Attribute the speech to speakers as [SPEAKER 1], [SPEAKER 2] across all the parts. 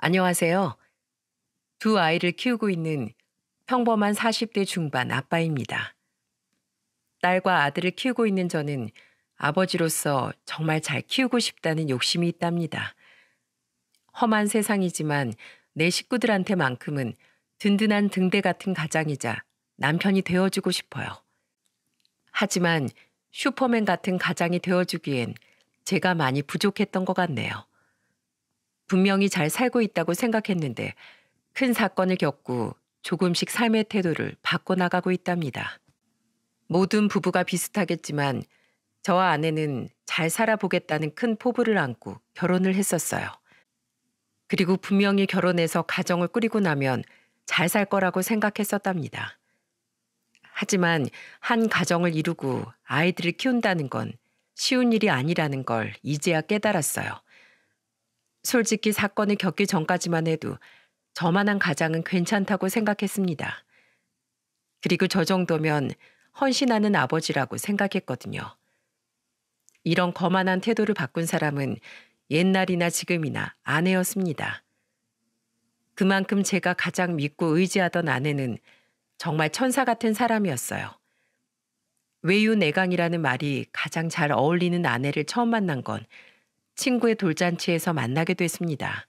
[SPEAKER 1] 안녕하세요. 두 아이를 키우고 있는 평범한 40대 중반 아빠입니다. 딸과 아들을 키우고 있는 저는 아버지로서 정말 잘 키우고 싶다는 욕심이 있답니다. 험한 세상이지만 내 식구들한테만큼은 든든한 등대 같은 가장이자 남편이 되어주고 싶어요. 하지만 슈퍼맨 같은 가장이 되어주기엔 제가 많이 부족했던 것 같네요. 분명히 잘 살고 있다고 생각했는데 큰 사건을 겪고 조금씩 삶의 태도를 바꿔나가고 있답니다. 모든 부부가 비슷하겠지만 저와 아내는 잘 살아보겠다는 큰 포부를 안고 결혼을 했었어요. 그리고 분명히 결혼해서 가정을 꾸리고 나면 잘 살 거라고 생각했었답니다. 하지만 한 가정을 이루고 아이들을 키운다는 건 쉬운 일이 아니라는 걸 이제야 깨달았어요. 솔직히 사건을 겪기 전까지만 해도 저만한 가장은 괜찮다고 생각했습니다. 그리고 저 정도면 헌신하는 아버지라고 생각했거든요. 이런 거만한 태도를 바꾼 사람은 옛날이나 지금이나 아내였습니다. 그만큼 제가 가장 믿고 의지하던 아내는 정말 천사 같은 사람이었어요. 외유내강이라는 말이 가장 잘 어울리는 아내를 처음 만난 건 친구의 돌잔치에서 만나게 됐습니다.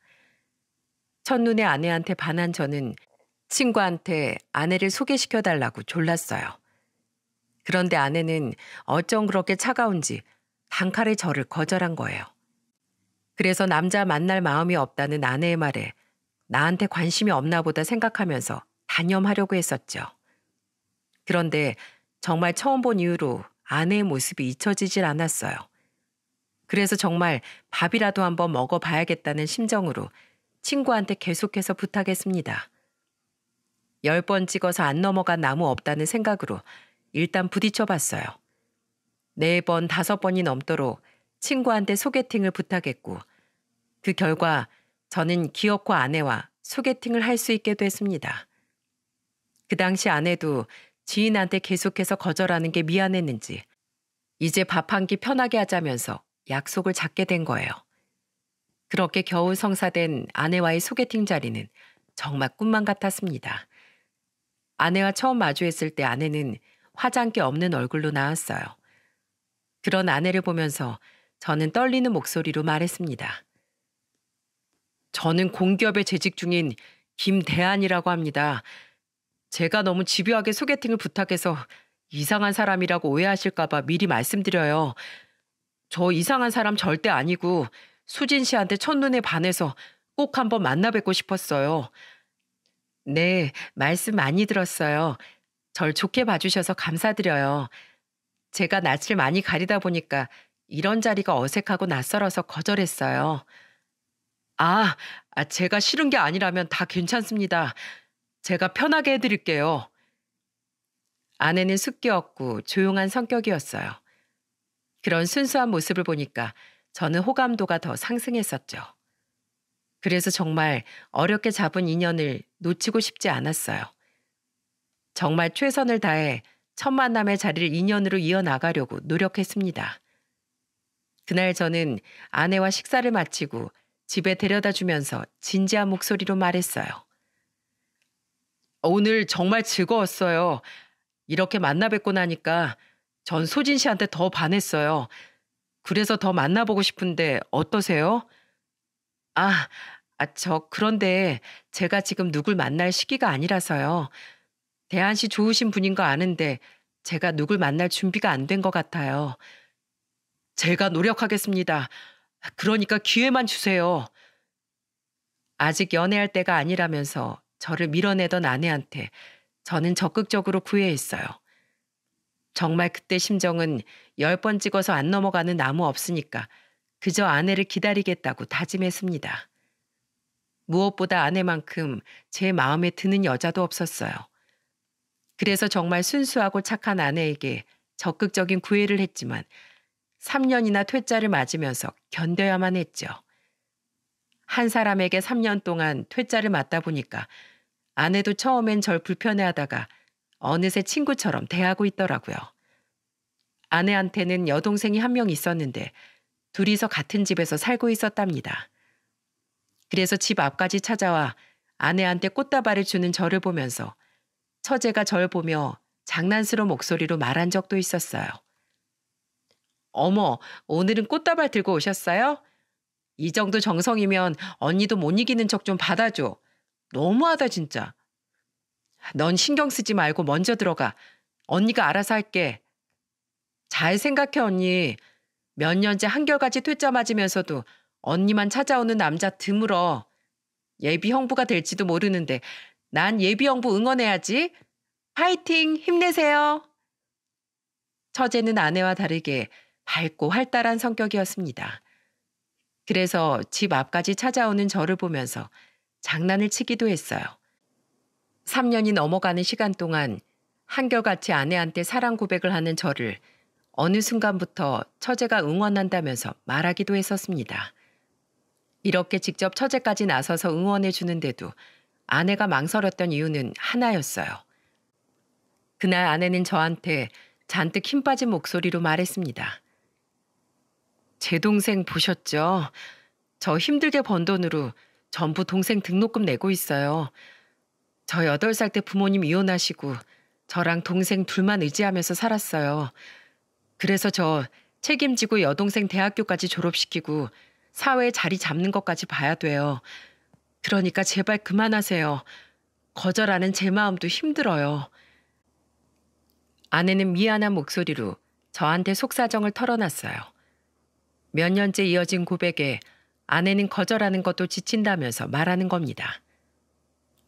[SPEAKER 1] 첫눈에 아내한테 반한 저는 친구한테 아내를 소개시켜달라고 졸랐어요. 그런데 아내는 어쩜 그렇게 차가운지 단칼에 저를 거절한 거예요. 그래서 남자 만날 마음이 없다는 아내의 말에 나한테 관심이 없나 보다 생각하면서 단념하려고 했었죠. 그런데 정말 처음 본 이후로 아내의 모습이 잊혀지질 않았어요. 그래서 정말 밥이라도 한번 먹어봐야겠다는 심정으로 친구한테 계속해서 부탁했습니다. 10번 찍어서 안 넘어간 나무 없다는 생각으로 일단 부딪혀봤어요. 4번, 5번이 넘도록 친구한테 소개팅을 부탁했고 그 결과 저는 기어코 아내와 소개팅을 할 수 있게 됐습니다. 그 당시 아내도 지인한테 계속해서 거절하는 게 미안했는지 이제 밥 한 끼 편하게 하자면서 약속을 잡게 된 거예요. 그렇게 겨우 성사된 아내와의 소개팅 자리는 정말 꿈만 같았습니다. 아내와 처음 마주했을 때 아내는 화장기 없는 얼굴로 나왔어요. 그런 아내를 보면서 저는 떨리는 목소리로 말했습니다. 저는 공기업에 재직 중인 김대한이라고 합니다. 제가 너무 집요하게 소개팅을 부탁해서 이상한 사람이라고 오해하실까봐 미리 말씀드려요. 저 이상한 사람 절대 아니고 수진 씨한테 첫눈에 반해서 꼭 한번 만나 뵙고 싶었어요. 네, 말씀 많이 들었어요. 절 좋게 봐주셔서 감사드려요. 제가 낯을 많이 가리다 보니까 이런 자리가 어색하고 낯설어서 거절했어요. 아, 제가 싫은 게 아니라면 다 괜찮습니다. 제가 편하게 해드릴게요. 아내는 숙기였고 조용한 성격이었어요. 그런 순수한 모습을 보니까 저는 호감도가 더 상승했었죠. 그래서 정말 어렵게 잡은 인연을 놓치고 싶지 않았어요. 정말 최선을 다해 첫 만남의 자리를 인연으로 이어나가려고 노력했습니다. 그날 저는 아내와 식사를 마치고 집에 데려다 주면서 진지한 목소리로 말했어요. 오늘 정말 즐거웠어요. 이렇게 만나 뵙고 나니까 전 소진 씨한테 더 반했어요. 그래서 더 만나보고 싶은데 어떠세요? 아, 그런데 제가 지금 누굴 만날 시기가 아니라서요. 대한 씨 좋으신 분인 거 아는데 제가 누굴 만날 준비가 안 된 것 같아요. 제가 노력하겠습니다. 그러니까 기회만 주세요. 아직 연애할 때가 아니라면서 저를 밀어내던 아내한테 저는 적극적으로 구애했어요. 정말 그때 심정은 10번 찍어서 안 넘어가는 나무 없으니까 그저 아내를 기다리겠다고 다짐했습니다. 무엇보다 아내만큼 제 마음에 드는 여자도 없었어요. 그래서 정말 순수하고 착한 아내에게 적극적인 구애를 했지만 3년이나 퇴짜를 맞으면서 견뎌야만 했죠. 한 사람에게 3년 동안 퇴짜를 맞다 보니까 아내도 처음엔 절 불편해하다가 어느새 친구처럼 대하고 있더라고요. 아내한테는 여동생이 한 명 있었는데 둘이서 같은 집에서 살고 있었답니다. 그래서 집 앞까지 찾아와 아내한테 꽃다발을 주는 저를 보면서 처제가 절 보며 장난스러운 목소리로 말한 적도 있었어요. 어머, 오늘은 꽃다발 들고 오셨어요? 이 정도 정성이면 언니도 못 이기는 척 좀 받아줘. 너무하다 진짜. 넌 신경 쓰지 말고 먼저 들어가. 언니가 알아서 할게. 잘 생각해 언니. 몇 년째 한결같이 퇴짜 맞으면서도 언니만 찾아오는 남자 드물어. 예비 형부가 될지도 모르는데 난 예비 형부 응원해야지. 파이팅 힘내세요. 처제는 아내와 다르게 밝고 활달한 성격이었습니다. 그래서 집 앞까지 찾아오는 저를 보면서 장난을 치기도 했어요. 3년이 넘어가는 시간 동안 한결같이 아내한테 사랑 고백을 하는 저를 어느 순간부터 처제가 응원한다면서 말하기도 했었습니다. 이렇게 직접 처제까지 나서서 응원해 주는데도 아내가 망설였던 이유는 하나였어요. 그날 아내는 저한테 잔뜩 힘 빠진 목소리로 말했습니다. 제 동생 보셨죠? 저 힘들게 번 돈으로 전부 동생 등록금 내고 있어요. 저 8살 때 부모님 이혼하시고 저랑 동생 둘만 의지하면서 살았어요. 그래서 저 책임지고 여동생 대학교까지 졸업시키고 사회에 자리 잡는 것까지 봐야 돼요. 그러니까 제발 그만하세요. 거절하는 제 마음도 힘들어요. 아내는 미안한 목소리로 저한테 속사정을 털어놨어요. 몇 년째 이어진 고백에 아내는 거절하는 것도 지친다면서 말하는 겁니다.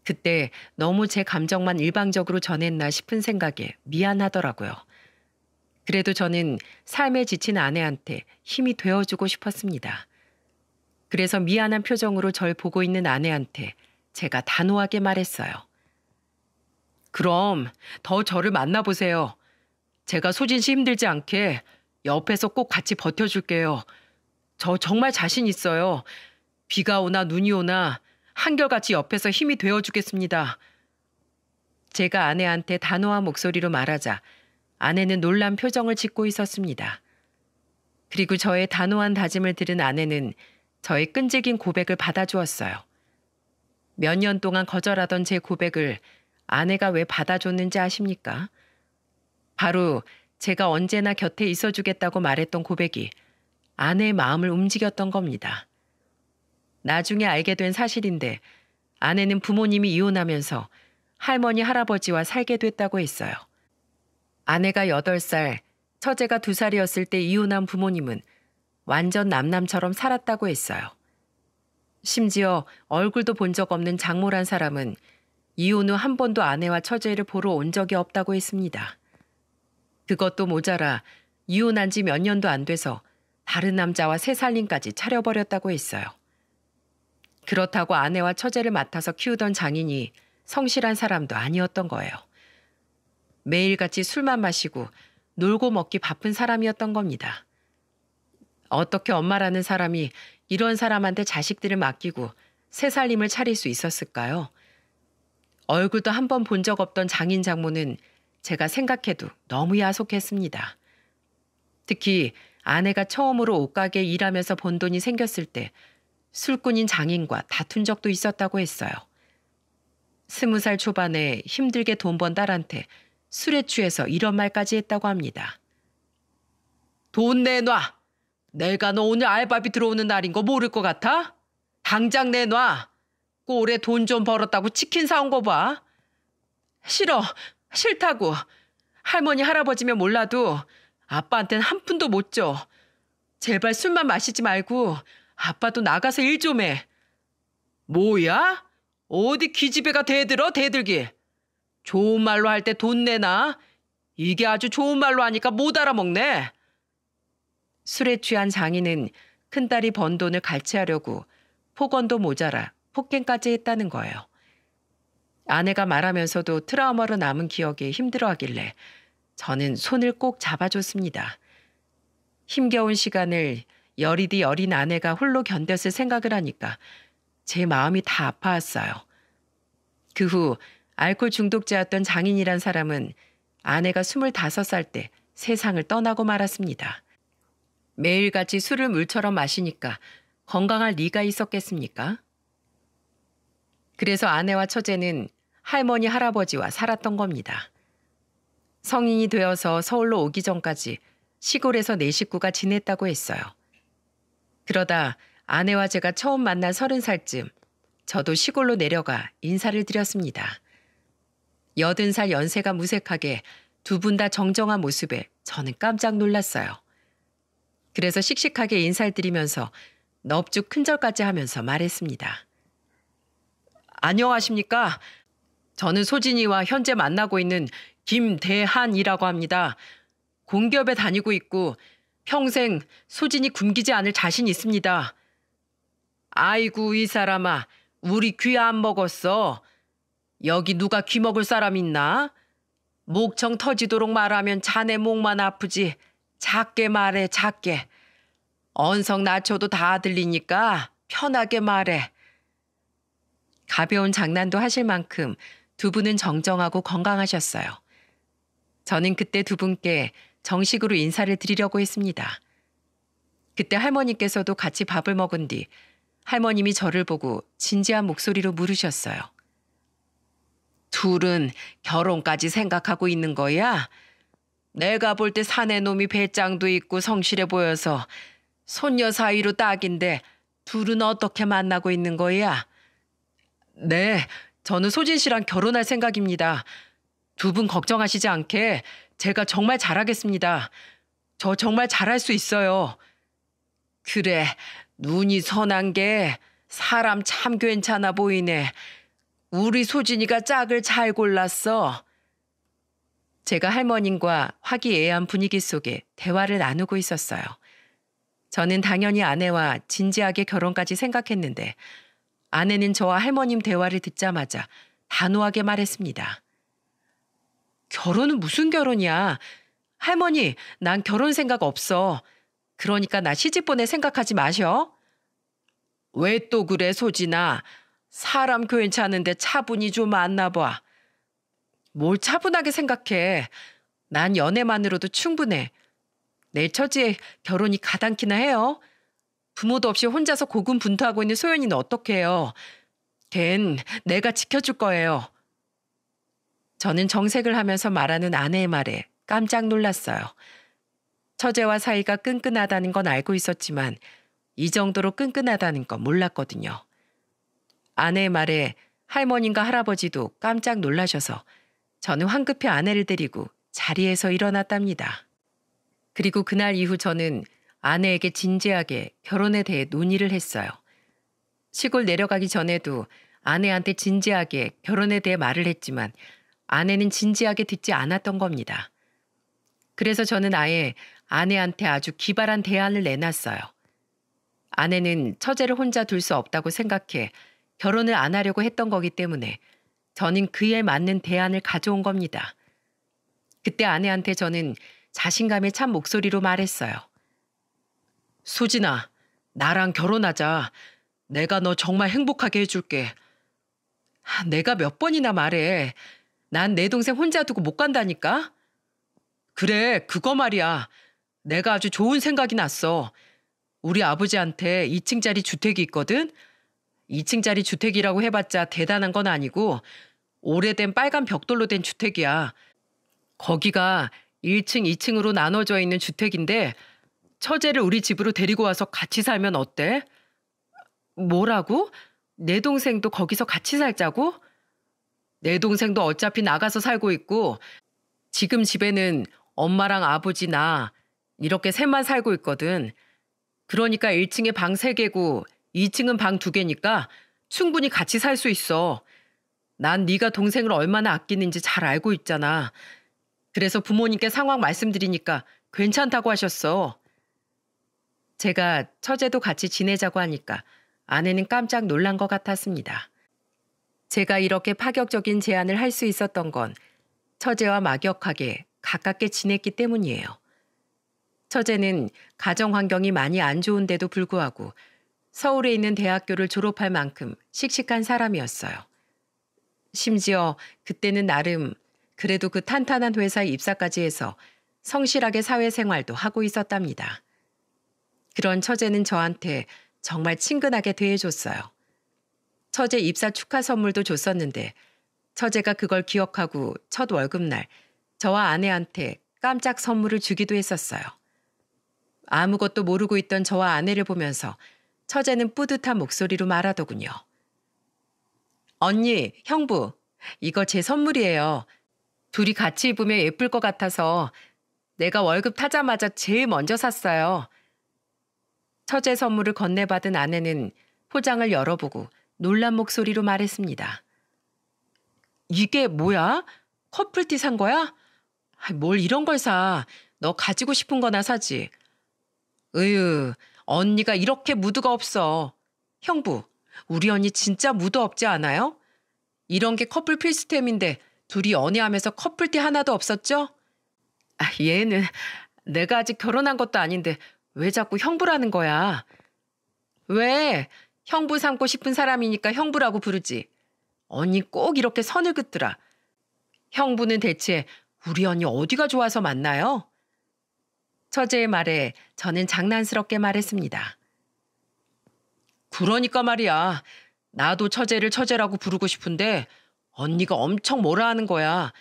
[SPEAKER 1] 그때 너무 제 감정만 일방적으로 전했나 싶은 생각에 미안하더라고요. 그래도 저는 삶에 지친 아내한테 힘이 되어주고 싶었습니다. 그래서 미안한 표정으로 절 보고 있는 아내한테 제가 단호하게 말했어요. 그럼 더 저를 만나보세요. 제가 소진 씨 힘들지 않게 옆에서 꼭 같이 버텨줄게요. 저 정말 자신 있어요. 비가 오나 눈이 오나 한결같이 옆에서 힘이 되어주겠습니다. 제가 아내한테 단호한 목소리로 말하자 아내는 놀란 표정을 짓고 있었습니다. 그리고 저의 단호한 다짐을 들은 아내는 저의 끈질긴 고백을 받아주었어요. 몇 년 동안 거절하던 제 고백을 아내가 왜 받아줬는지 아십니까? 바로 제가 언제나 곁에 있어주겠다고 말했던 고백이 아내의 마음을 움직였던 겁니다. 나중에 알게 된 사실인데 아내는 부모님이 이혼하면서 할머니 할아버지와 살게 됐다고 했어요. 아내가 8살, 처제가 2살이었을 때 이혼한 부모님은 완전 남남처럼 살았다고 했어요. 심지어 얼굴도 본 적 없는 장모란 사람은 이혼 후 한 번도 아내와 처제를 보러 온 적이 없다고 했습니다. 그것도 모자라 이혼한 지 몇 년도 안 돼서 다른 남자와 새 살림까지 차려버렸다고 했어요. 그렇다고 아내와 처제를 맡아서 키우던 장인이 성실한 사람도 아니었던 거예요. 매일같이 술만 마시고 놀고 먹기 바쁜 사람이었던 겁니다. 어떻게 엄마라는 사람이 이런 사람한테 자식들을 맡기고 새 살림을 차릴 수 있었을까요? 얼굴도 한 번 본 적 없던 장인 장모는 제가 생각해도 너무 야속했습니다. 특히 아내가 처음으로 옷가게 일하면서 번 돈이 생겼을 때 술꾼인 장인과 다툰 적도 있었다고 했어요. 20살 초반에 힘들게 돈 번 딸한테 술에 취해서 이런 말까지 했다고 합니다. 돈 내놔. 내가 너 오늘 알바비 들어오는 날인 거 모를 것 같아? 당장 내놔. 꼴에 돈 좀 벌었다고 치킨 사온 거 봐. 싫어. 싫다고. 할머니 할아버지면 몰라도 아빠한테는 한 푼도 못 줘. 제발 술만 마시지 말고 아빠도 나가서 일 좀 해. 뭐야? 어디 기집애가 대들어 대들기. 좋은 말로 할 때 돈 내놔. 이게 아주 좋은 말로 하니까 못 알아먹네. 술에 취한 장인은 큰딸이 번 돈을 갈취하려고 폭언도 모자라 폭행까지 했다는 거예요. 아내가 말하면서도 트라우마로 남은 기억에 힘들어하길래 저는 손을 꼭 잡아줬습니다. 힘겨운 시간을 여리디 어린 아내가 홀로 견뎠을 생각을 하니까 제 마음이 다 아파왔어요. 그 후 알코올 중독자였던 장인이란 사람은 아내가 25살 때 세상을 떠나고 말았습니다. 매일같이 술을 물처럼 마시니까 건강할 리가 있었겠습니까? 그래서 아내와 처제는 할머니, 할아버지와 살았던 겁니다. 성인이 되어서 서울로 오기 전까지 시골에서 네 식구가 지냈다고 했어요. 그러다 아내와 제가 처음 만난 30살쯤 저도 시골로 내려가 인사를 드렸습니다. 80살 연세가 무색하게 두 분 다 정정한 모습에 저는 깜짝 놀랐어요. 그래서 씩씩하게 인사를 드리면서 넙죽 큰절까지 하면서 말했습니다. 안녕하십니까? 저는 소진이와 현재 만나고 있는 김대한이라고 합니다. 공기업에 다니고 있고 평생 소진이 굶기지 않을 자신 있습니다. 아이고 이 사람아, 우리 귀 안 먹었어. 여기 누가 귀 먹을 사람 있나? 목청 터지도록 말하면 자네 목만 아프지. 작게 말해, 작게. 언성 낮춰도 다 들리니까 편하게 말해. 가벼운 장난도 하실 만큼 두 분은 정정하고 건강하셨어요. 저는 그때 두 분께 정식으로 인사를 드리려고 했습니다. 그때 할머니께서도 같이 밥을 먹은 뒤 할머님이 저를 보고 진지한 목소리로 물으셨어요. 둘은 결혼까지 생각하고 있는 거야? 내가 볼 때 사내 놈이 배짱도 있고 성실해 보여서 손녀 사이로 딱인데 둘은 어떻게 만나고 있는 거야? 네, 저는 소진 씨랑 결혼할 생각입니다. 두 분 걱정하시지 않게 제가 정말 잘하겠습니다. 저 정말 잘할 수 있어요. 그래, 눈이 선한 게 사람 참 괜찮아 보이네. 우리 소진이가 짝을 잘 골랐어. 제가 할머님과 화기애애한 분위기 속에 대화를 나누고 있었어요. 저는 당연히 아내와 진지하게 결혼까지 생각했는데 아내는 저와 할머님 대화를 듣자마자 단호하게 말했습니다. 결혼은 무슨 결혼이야? 할머니, 난 결혼 생각 없어. 그러니까 나 시집 보낼 생각하지 마셔. 왜 또 그래, 소진아? 사람 괜찮은데 차분히 좀 만나봐. 뭘 차분하게 생각해. 난 연애만으로도 충분해. 내 처지에 결혼이 가당키나 해요. 부모도 없이 혼자서 고군분투하고 있는 소연이는 어떡해요. 걘 내가 지켜줄 거예요. 저는 정색을 하면서 말하는 아내의 말에 깜짝 놀랐어요. 처제와 사이가 끈끈하다는 건 알고 있었지만 이 정도로 끈끈하다는 건 몰랐거든요. 아내의 말에 할머님과 할아버지도 깜짝 놀라셔서 저는 황급히 아내를 데리고 자리에서 일어났답니다. 그리고 그날 이후 저는 아내에게 진지하게 결혼에 대해 논의를 했어요. 시골 내려가기 전에도 아내한테 진지하게 결혼에 대해 말을 했지만 아내는 진지하게 듣지 않았던 겁니다. 그래서 저는 아예 아내한테 아주 기발한 대안을 내놨어요. 아내는 처제를 혼자 둘 수 없다고 생각해 결혼을 안 하려고 했던 거기 때문에 저는 그에 맞는 대안을 가져온 겁니다. 그때 아내한테 저는 자신감에 찬 목소리로 말했어요. 수진아, 나랑 결혼하자. 내가 너 정말 행복하게 해줄게. 내가 몇 번이나 말해. 난 내 동생 혼자 두고 못 간다니까? 그래, 그거 말이야. 내가 아주 좋은 생각이 났어. 우리 아버지한테 2층짜리 주택이 있거든? 2층짜리 주택이라고 해봤자 대단한 건 아니고 오래된 빨간 벽돌로 된 주택이야. 거기가 1층, 2층으로 나눠져 있는 주택인데 처제를 우리 집으로 데리고 와서 같이 살면 어때? 뭐라고? 내 동생도 거기서 같이 살자고? 내 동생도 어차피 나가서 살고 있고 지금 집에는 엄마랑 아버지 나 이렇게 셋만 살고 있거든. 그러니까 1층에 방 3개고 2층은 방 2개니까 충분히 같이 살 수 있어. 난 네가 동생을 얼마나 아끼는지 잘 알고 있잖아. 그래서 부모님께 상황 말씀드리니까 괜찮다고 하셨어. 제가 처제도 같이 지내자고 하니까 아내는 깜짝 놀란 것 같았습니다. 제가 이렇게 파격적인 제안을 할 수 있었던 건 처제와 막역하게 가깝게 지냈기 때문이에요. 처제는 가정 환경이 많이 안 좋은데도 불구하고 서울에 있는 대학교를 졸업할 만큼 씩씩한 사람이었어요. 심지어 그때는 나름 그래도 그 탄탄한 회사에 입사까지 해서 성실하게 사회생활도 하고 있었답니다. 그런 처제는 저한테 정말 친근하게 대해줬어요. 처제 입사 축하 선물도 줬었는데 처제가 그걸 기억하고 첫 월급날 저와 아내한테 깜짝 선물을 주기도 했었어요. 아무것도 모르고 있던 저와 아내를 보면서 처제는 뿌듯한 목소리로 말하더군요. 언니, 형부, 이거 제 선물이에요. 둘이 같이 입으면 예쁠 것 같아서 내가 월급 타자마자 제일 먼저 샀어요. 처제 선물을 건네받은 아내는 포장을 열어보고 놀란 목소리로 말했습니다. 이게 뭐야? 커플티 산 거야? 뭘 이런 걸 사. 너 가지고 싶은 거나 사지. 으유, 언니가 이렇게 무드가 없어. 형부, 우리 언니 진짜 무드 없지 않아요? 이런 게 커플 필수템인데 둘이 연애하면서 커플티 하나도 없었죠? 얘는 내가 아직 결혼한 것도 아닌데 왜 자꾸 형부라는 거야? 왜? 형부 삼고 싶은 사람이니까 형부라고 부르지. 언니 꼭 이렇게 선을 긋더라. 형부는 대체 우리 언니 어디가 좋아서 만나요? 처제의 말에 저는 장난스럽게 말했습니다. 그러니까 말이야. 나도 처제를 처제라고 부르고 싶은데 언니가 엄청 뭐라 하는 거야.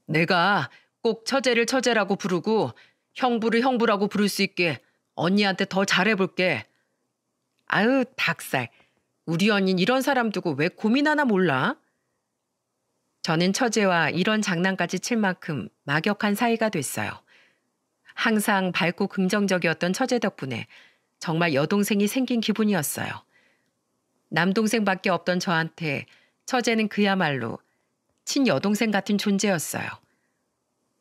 [SPEAKER 1] 내가 꼭 처제를 처제라고 부르고 형부를 형부라고 부를 수 있게 언니한테 더 잘해볼게. 아유, 닭살. 우리 언닌 이런 사람 두고 왜 고민하나 몰라? 저는 처제와 이런 장난까지 칠 만큼 막역한 사이가 됐어요. 항상 밝고 긍정적이었던 처제 덕분에 정말 여동생이 생긴 기분이었어요. 남동생밖에 없던 저한테 처제는 그야말로 친여동생 같은 존재였어요.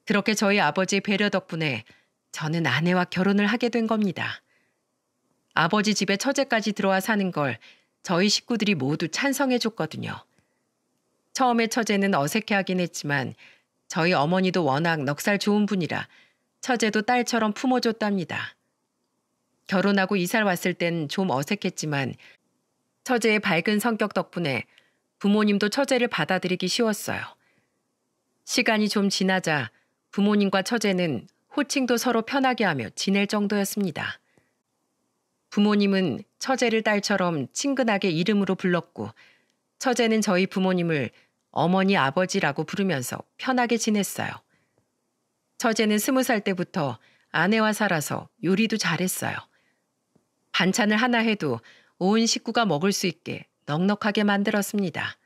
[SPEAKER 1] 그렇게 저희 아버지의 배려 덕분에 저는 아내와 결혼을 하게 된 겁니다. 아버지 집에 처제까지 들어와 사는 걸 저희 식구들이 모두 찬성해 줬거든요. 처음에 처제는 어색해하긴 했지만 저희 어머니도 워낙 넉살 좋은 분이라 처제도 딸처럼 품어줬답니다. 결혼하고 이사를 왔을 땐 좀 어색했지만 처제의 밝은 성격 덕분에 부모님도 처제를 받아들이기 쉬웠어요. 시간이 좀 지나자 부모님과 처제는 호칭도 서로 편하게 하며 지낼 정도였습니다. 부모님은 처제를 딸처럼 친근하게 이름으로 불렀고 처제는 저희 부모님을 어머니 아버지라고 부르면서 편하게 지냈어요. 처제는 20살 때부터 아내와 살아서 요리도 잘했어요. 반찬을 하나 해도 온 식구가 먹을 수 있게 넉넉하게 만들었습니다.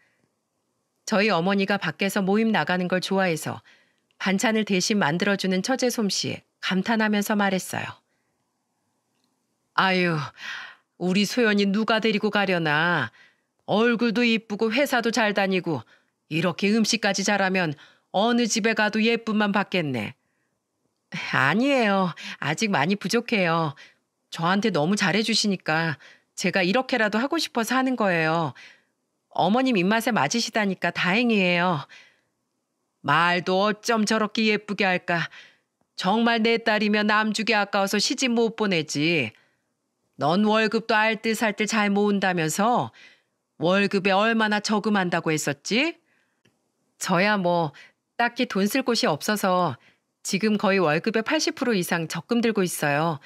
[SPEAKER 1] 저희 어머니가 밖에서 모임 나가는 걸 좋아해서 반찬을 대신 만들어주는 처제 솜씨에 감탄하면서 말했어요. 아유, 우리 소연이 누가 데리고 가려나. 얼굴도 이쁘고 회사도 잘 다니고 이렇게 음식까지 잘하면 어느 집에 가도 예쁨만 받겠네. 아니에요. 아직 많이 부족해요. 저한테 너무 잘해주시니까 제가 이렇게라도 하고 싶어서 하는 거예요. 어머님 입맛에 맞으시다니까 다행이에요. 말도 어쩜 저렇게 예쁘게 할까. 정말 내 딸이면 남주기 아까워서 시집 못 보내지. 넌 월급도 알뜰살뜰 잘 모은다면서 월급에 얼마나 저금한다고 했었지? 저야 뭐 딱히 돈 쓸 곳이 없어서 지금 거의 월급의 80% 이상 적금 들고 있어요.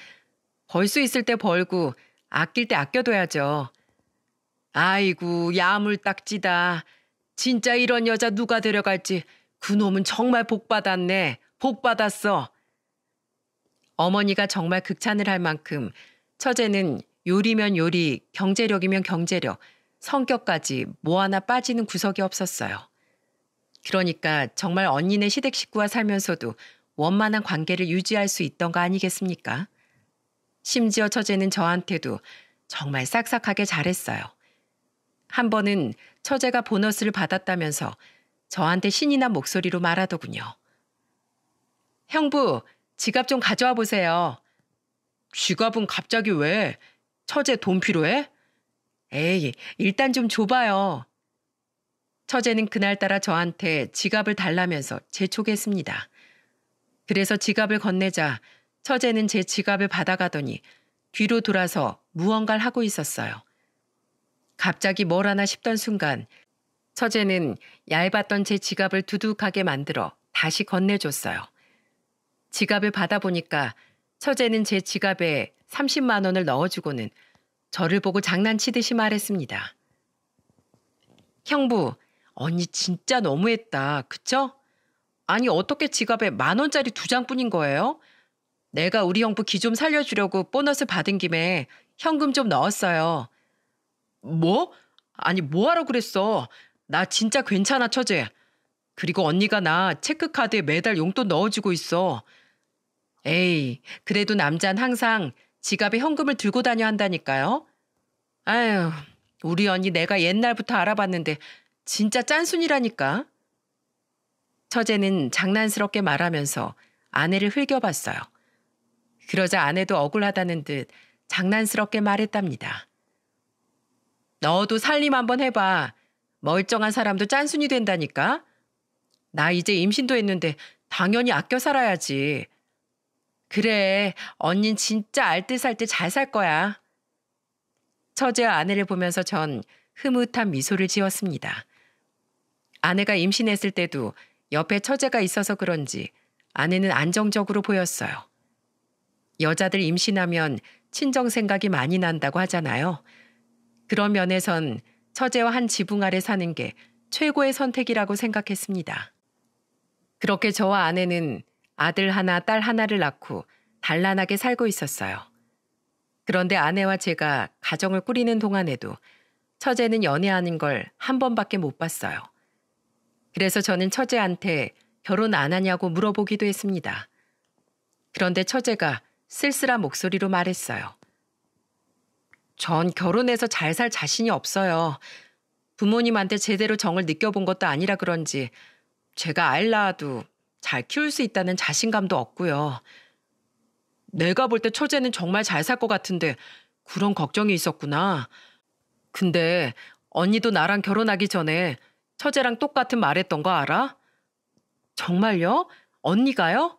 [SPEAKER 1] 벌 수 있을 때 벌고 아낄 때 아껴둬야죠. 아이고 야물딱지다. 진짜 이런 여자 누가 데려갈지 그놈은 정말 복 받았네. 복 받았어. 어머니가 정말 극찬을 할 만큼 처제는 요리면 요리, 경제력이면 경제력, 성격까지 뭐 하나 빠지는 구석이 없었어요. 그러니까 정말 언니네 시댁 식구와 살면서도 원만한 관계를 유지할 수 있던 거 아니겠습니까? 심지어 처제는 저한테도 정말 싹싹하게 잘했어요. 한 번은 처제가 보너스를 받았다면서 저한테 신이 난 목소리로 말하더군요. 형부, 지갑 좀 가져와 보세요. 지갑은 갑자기 왜? 처제 돈 필요해? 에이, 일단 좀 줘봐요. 처제는 그날따라 저한테 지갑을 달라면서 재촉했습니다. 그래서 지갑을 건네자 처제는 제 지갑을 받아가더니 뒤로 돌아서 무언가를 하고 있었어요. 갑자기 뭘 하나 싶던 순간 처제는 얇았던 제 지갑을 두둑하게 만들어 다시 건네줬어요. 지갑을 받아보니까 처제는 제 지갑에 30만 원을 넣어주고는 저를 보고 장난치듯이 말했습니다. 형부, 언니 진짜 너무했다. 그쵸? 아니, 어떻게 지갑에 10,000원짜리 2장뿐인 거예요? 내가 우리 형부 기 좀 살려주려고 보너스 받은 김에 현금 좀 넣었어요. 뭐? 아니, 뭐하러 그랬어? 나 진짜 괜찮아, 처제. 그리고 언니가 나 체크카드에 매달 용돈 넣어주고 있어. 에이, 그래도 남잔 항상 지갑에 현금을 들고 다녀야 한다니까요. 아유, 우리 언니 내가 옛날부터 알아봤는데 진짜 짠순이라니까. 처제는 장난스럽게 말하면서 아내를 흘겨봤어요. 그러자 아내도 억울하다는 듯 장난스럽게 말했답니다. 너도 살림 한번 해봐. 멀쩡한 사람도 짠순이 된다니까. 나 이제 임신도 했는데 당연히 아껴 살아야지. 그래, 언닌 진짜 알뜰살뜰 잘 살 거야. 처제와 아내를 보면서 전 흐뭇한 미소를 지었습니다. 아내가 임신했을 때도 옆에 처제가 있어서 그런지 아내는 안정적으로 보였어요. 여자들 임신하면 친정 생각이 많이 난다고 하잖아요. 그런 면에선 처제와 한 지붕 아래 사는 게 최고의 선택이라고 생각했습니다. 그렇게 저와 아내는 아들 하나, 딸 하나를 낳고 단란하게 살고 있었어요. 그런데 아내와 제가 가정을 꾸리는 동안에도 처제는 연애하는 걸 한 번밖에 못 봤어요. 그래서 저는 처제한테 결혼 안 하냐고 물어보기도 했습니다. 그런데 처제가 쓸쓸한 목소리로 말했어요. 전 결혼해서 잘 살 자신이 없어요. 부모님한테 제대로 정을 느껴본 것도 아니라 그런지 제가 아이를 낳아도 잘 키울 수 있다는 자신감도 없고요. 내가 볼 때 처제는 정말 잘 살 것 같은데 그런 걱정이 있었구나. 근데 언니도 나랑 결혼하기 전에 처제랑 똑같은 말 했던 거 알아? 정말요? 언니가요?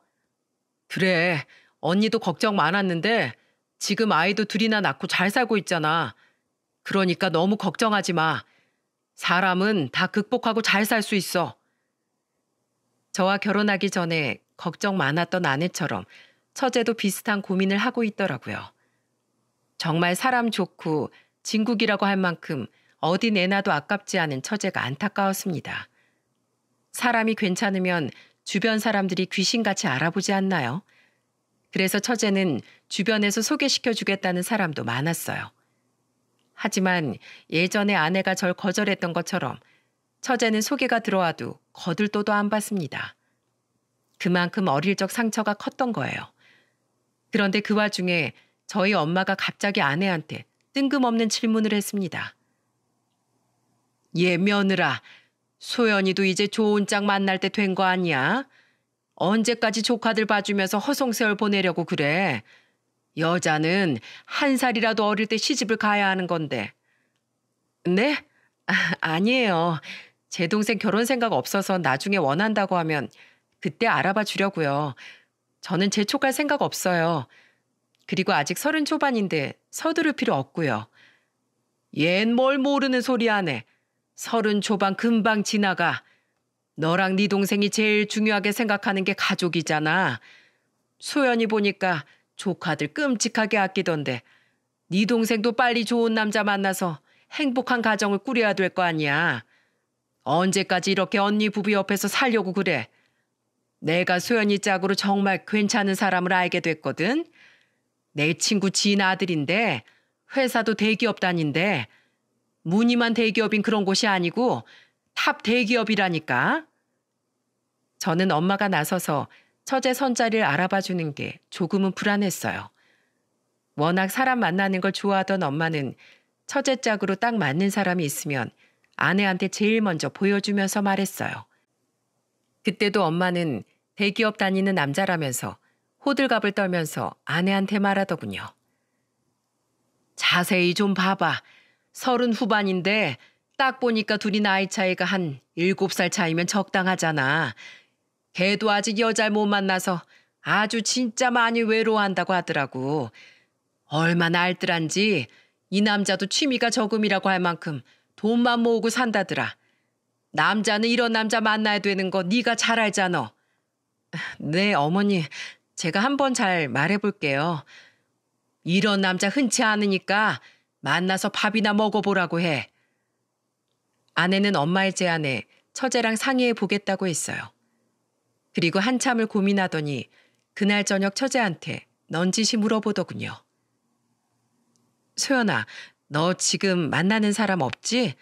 [SPEAKER 1] 그래, 언니도 걱정 많았는데 지금 아이도 둘이나 낳고 잘 살고 있잖아. 그러니까 너무 걱정하지 마. 사람은 다 극복하고 잘 살 수 있어. 저와 결혼하기 전에 걱정 많았던 아내처럼 처제도 비슷한 고민을 하고 있더라고요. 정말 사람 좋고 진국이라고 할 만큼 어디 내놔도 아깝지 않은 처제가 안타까웠습니다. 사람이 괜찮으면 주변 사람들이 귀신같이 알아보지 않나요? 그래서 처제는 주변에서 소개시켜 주겠다는 사람도 많았어요. 하지만 예전에 아내가 절 거절했던 것처럼 처제는 소개가 들어와도 거들떠도 안 받습니다. 그만큼 어릴 적 상처가 컸던 거예요. 그런데 그 와중에 저희 엄마가 갑자기 아내한테 뜬금없는 질문을 했습니다. 얘 며느라, 소연이도 이제 좋은 짝 만날 때 된 거 아니야? 언제까지 조카들 봐주면서 허송세월 보내려고 그래? 여자는 1살이라도 어릴 때 시집을 가야 하는 건데. 네? 아니에요. 제 동생 결혼 생각 없어서 나중에 원한다고 하면 그때 알아봐 주려고요. 저는 재촉할 생각 없어요. 그리고 아직 30 초반인데 서두를 필요 없고요. 얜 뭘 모르는 소리 하네. 30 초반 금방 지나가. 너랑 네 동생이 제일 중요하게 생각하는 게 가족이잖아. 소연이 보니까 조카들 끔찍하게 아끼던데 네 동생도 빨리 좋은 남자 만나서 행복한 가정을 꾸려야 될 거 아니야. 언제까지 이렇게 언니 부부 옆에서 살려고 그래. 내가 소연이 짝으로 정말 괜찮은 사람을 알게 됐거든. 내 친구 지인 아들인데 회사도 대기업 다닌데 무늬만 대기업인 그런 곳이 아니고 탑 대기업이라니까. 저는 엄마가 나서서 처제 손자리를 알아봐 주는 게 조금은 불안했어요. 워낙 사람 만나는 걸 좋아하던 엄마는 처제 짝으로 딱 맞는 사람이 있으면 아내한테 제일 먼저 보여주면서 말했어요. 그때도 엄마는 대기업 다니는 남자라면서 호들갑을 떨면서 아내한테 말하더군요. 자세히 좀 봐봐. 30 후반인데 딱 보니까 둘이 나이 차이가 한 7살 차이면 적당하잖아. 걔도 아직 여자를 못 만나서 아주 진짜 많이 외로워한다고 하더라고. 얼마나 알뜰한지 이 남자도 취미가 저금이라고 할 만큼 돈만 모으고 산다더라. 남자는 이런 남자 만나야 되는 거 네가 잘 알잖아. 네, 어머니. 제가 한번 잘 말해볼게요. 이런 남자 흔치 않으니까 만나서 밥이나 먹어보라고 해. 아내는 엄마의 제안에 처제랑 상의해 보겠다고 했어요. 그리고 한참을 고민하더니 그날 저녁 처제한테 넌지시 물어보더군요. 소연아, 너 지금 만나는 사람 없지?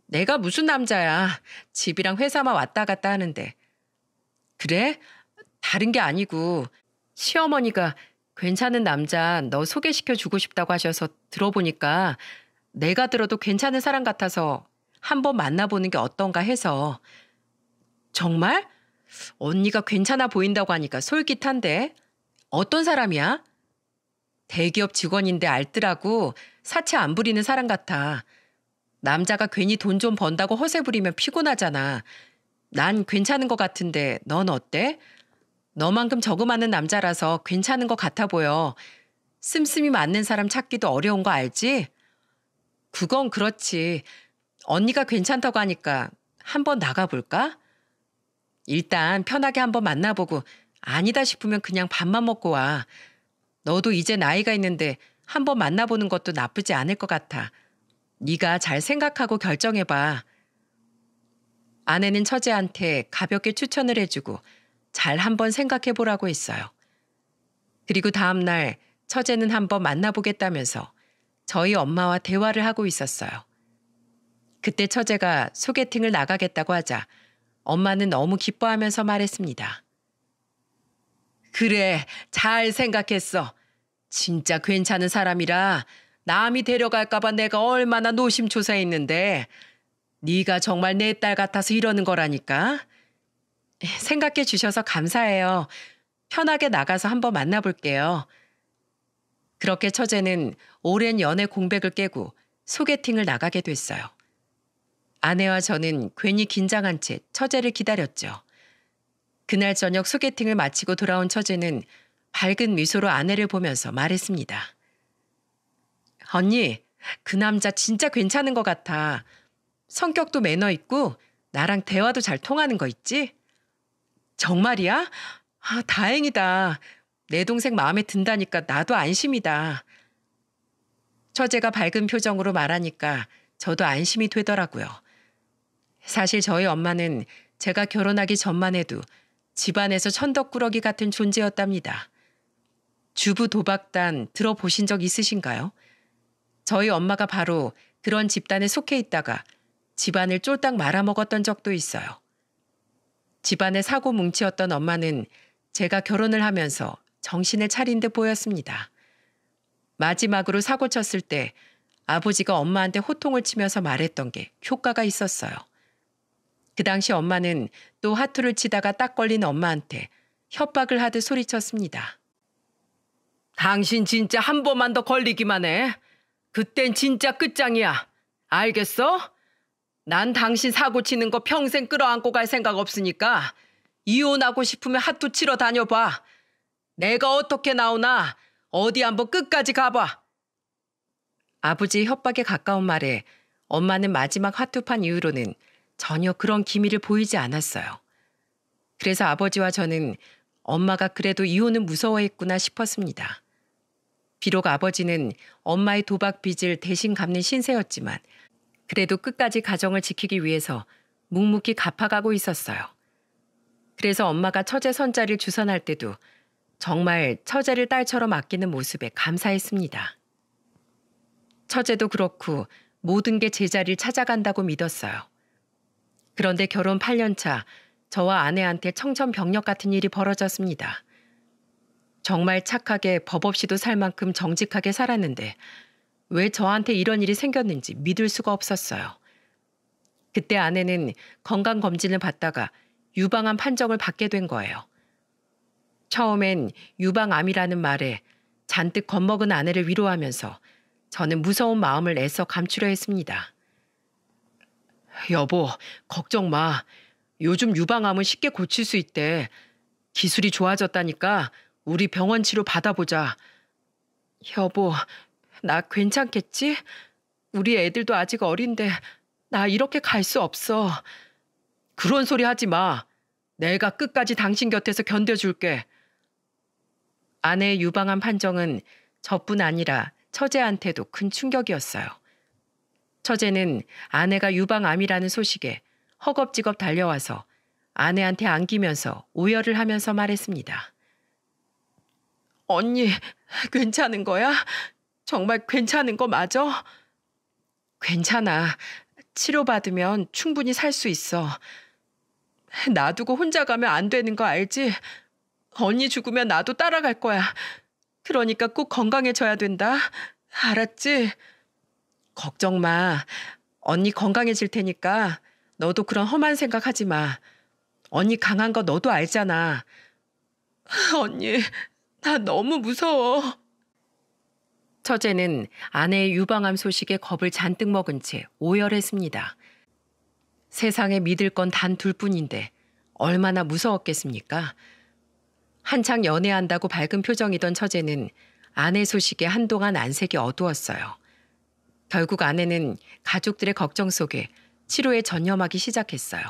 [SPEAKER 1] 내가 무슨 남자야. 집이랑 회사만 왔다 갔다 하는데. 그래? 다른 게 아니고 시어머니가 괜찮은 남자 너 소개시켜 주고 싶다고 하셔서 들어보니까 내가 들어도 괜찮은 사람 같아서 한번 만나보는 게 어떤가 해서. 정말? 언니가 괜찮아 보인다고 하니까 솔깃한데. 어떤 사람이야? 대기업 직원인데 알뜰하고 사채 안 부리는 사람 같아. 남자가 괜히 돈 좀 번다고 허세 부리면 피곤하잖아. 난 괜찮은 것 같은데 넌 어때? 너만큼 저금하는 남자라서 괜찮은 것 같아 보여. 씀씀이 맞는 사람 찾기도 어려운 거 알지? 그건 그렇지. 언니가 괜찮다고 하니까 한번 나가볼까? 일단 편하게 한번 만나보고 아니다 싶으면 그냥 밥만 먹고 와. 너도 이제 나이가 있는데 한번 만나보는 것도 나쁘지 않을 것 같아. 네가 잘 생각하고 결정해봐. 아내는 처제한테 가볍게 추천을 해주고 잘 한번 생각해보라고 했어요. 그리고 다음 날 처제는 한번 만나보겠다면서 저희 엄마와 대화를 하고 있었어요. 그때 처제가 소개팅을 나가겠다고 하자 엄마는 너무 기뻐하면서 말했습니다. 그래, 잘 생각했어. 진짜 괜찮은 사람이라 남이 데려갈까 봐 내가 얼마나 노심초사했는데 네가 정말 내 딸 같아서 이러는 거라니까. 생각해 주셔서 감사해요. 편하게 나가서 한번 만나볼게요. 그렇게 처제는 오랜 연애 공백을 깨고 소개팅을 나가게 됐어요. 아내와 저는 괜히 긴장한 채 처제를 기다렸죠. 그날 저녁 소개팅을 마치고 돌아온 처제는 밝은 미소로 아내를 보면서 말했습니다. 언니, 그 남자 진짜 괜찮은 것 같아. 성격도 매너 있고 나랑 대화도 잘 통하는 거 있지? 정말이야? 아, 다행이다. 내 동생 마음에 든다니까 나도 안심이다. 처제가 밝은 표정으로 말하니까 저도 안심이 되더라고요. 사실 저희 엄마는 제가 결혼하기 전만 해도 집안에서 천덕꾸러기 같은 존재였답니다. 주부 도박단 들어보신 적 있으신가요? 저희 엄마가 바로 그런 집단에 속해 있다가 집안을 쫄딱 말아먹었던 적도 있어요. 집안의 사고 뭉치였던 엄마는 제가 결혼을 하면서 정신을 차린 듯 보였습니다. 마지막으로 사고 쳤을 때 아버지가 엄마한테 호통을 치면서 말했던 게 효과가 있었어요. 그 당시 엄마는 또 화투를 치다가 딱 걸린 엄마한테 협박을 하듯 소리쳤습니다. 당신 진짜 한 번만 더 걸리기만 해. 그땐 진짜 끝장이야. 알겠어? 난 당신 사고 치는 거 평생 끌어안고 갈 생각 없으니까 이혼하고 싶으면 화투 치러 다녀봐. 내가 어떻게 나오나 어디 한번 끝까지 가봐. 아버지의 협박에 가까운 말에 엄마는 마지막 화투판 이후로는 전혀 그런 기미를 보이지 않았어요. 그래서 아버지와 저는 엄마가 그래도 이혼은 무서워했구나 싶었습니다. 비록 아버지는 엄마의 도박 빚을 대신 갚는 신세였지만 그래도 끝까지 가정을 지키기 위해서 묵묵히 갚아가고 있었어요. 그래서 엄마가 처제 손자를 주선할 때도 정말 처제를 딸처럼 아끼는 모습에 감사했습니다. 처제도 그렇고 모든 게 제자리를 찾아간다고 믿었어요. 그런데 결혼 8년 차 저와 아내한테 청천벽력 같은 일이 벌어졌습니다. 정말 착하게 법 없이도 살 만큼 정직하게 살았는데 왜 저한테 이런 일이 생겼는지 믿을 수가 없었어요. 그때 아내는 건강검진을 받다가 유방암 판정을 받게 된 거예요. 처음엔 유방암이라는 말에 잔뜩 겁먹은 아내를 위로하면서 저는 무서운 마음을 애써 감추려 했습니다. 여보, 걱정 마. 요즘 유방암은 쉽게 고칠 수 있대. 기술이 좋아졌다니까 우리 병원 치료 받아보자. 여보, 나 괜찮겠지? 우리 애들도 아직 어린데 나 이렇게 갈 수 없어. 그런 소리 하지 마. 내가 끝까지 당신 곁에서 견뎌줄게. 아내의 유방암 판정은 저뿐 아니라 처제한테도 큰 충격이었어요. 처제는 아내가 유방암이라는 소식에 허겁지겁 달려와서 아내한테 안기면서 오열을 하면서 말했습니다. 언니, 괜찮은 거야? 정말 괜찮은 거 맞아? 괜찮아. 치료받으면 충분히 살 수 있어. 놔두고 혼자 가면 안 되는 거 알지? 언니 죽으면 나도 따라갈 거야. 그러니까 꼭 건강해져야 된다. 알았지? 걱정 마. 언니 건강해질 테니까 너도 그런 험한 생각 하지 마. 언니 강한 거 너도 알잖아. 언니, 나 너무 무서워. 처제는 아내의 유방암 소식에 겁을 잔뜩 먹은 채 오열했습니다. 세상에 믿을 건 단 둘뿐인데 얼마나 무서웠겠습니까? 한창 연애한다고 밝은 표정이던 처제는 아내 소식에 한동안 안색이 어두웠어요. 결국 아내는 가족들의 걱정 속에 치료에 전념하기 시작했어요.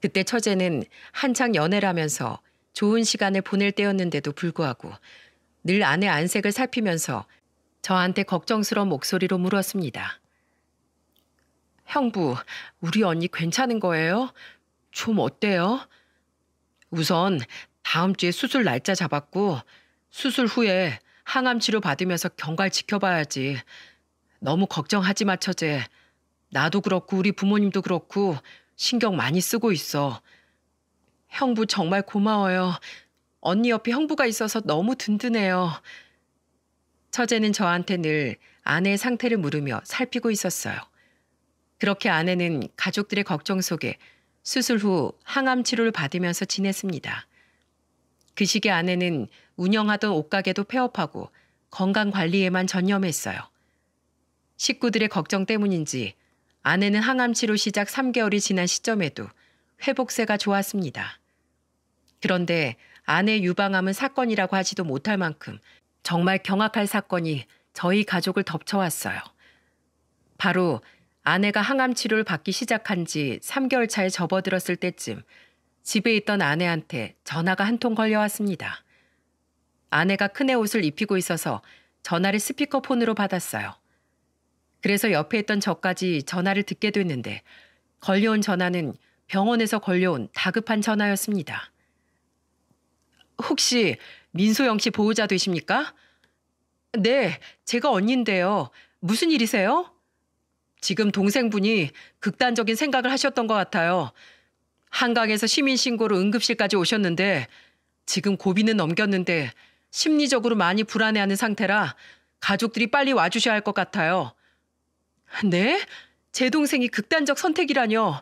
[SPEAKER 1] 그때 처제는 한창 연애를 하면서 좋은 시간을 보낼 때였는데도 불구하고 늘 아내 안색을 살피면서 저한테 걱정스러운 목소리로 물었습니다. 형부, 우리 언니 괜찮은 거예요? 좀 어때요? 우선 다음 주에 수술 날짜 잡았고 수술 후에 항암 치료 받으면서 경과를 지켜봐야지. 너무 걱정하지 마, 처제. 나도 그렇고 우리 부모님도 그렇고 신경 많이 쓰고 있어. 형부 정말 고마워요. 언니 옆에 형부가 있어서 너무 든든해요. 처제는 저한테 늘 아내의 상태를 물으며 살피고 있었어요. 그렇게 아내는 가족들의 걱정 속에 수술 후 항암 치료를 받으면서 지냈습니다. 그 시기에 아내는 운영하던 옷가게도 폐업하고 건강 관리에만 전념했어요. 식구들의 걱정 때문인지 아내는 항암 치료 시작 3개월이 지난 시점에도 회복세가 좋았습니다. 그런데 아내 유방암은 사건이라고 하지도 못할 만큼 정말 경악할 사건이 저희 가족을 덮쳐왔어요. 바로 아내가 항암 치료를 받기 시작한 지 3개월 차에 접어들었을 때쯤 집에 있던 아내한테 전화가 한 통 걸려왔습니다. 아내가 큰애 옷을 입히고 있어서 전화를 스피커폰으로 받았어요. 그래서 옆에 있던 저까지 전화를 듣게 됐는데 걸려온 전화는 병원에서 걸려온 다급한 전화였습니다. 혹시 민소영 씨 보호자 되십니까? 네, 제가 언니인데요. 무슨 일이세요? 지금 동생분이 극단적인 생각을 하셨던 것 같아요. 한강에서 시민신고로 응급실까지 오셨는데 지금 고비는 넘겼는데 심리적으로 많이 불안해하는 상태라 가족들이 빨리 와주셔야 할 것 같아요. 네? 제 동생이 극단적 선택이라뇨.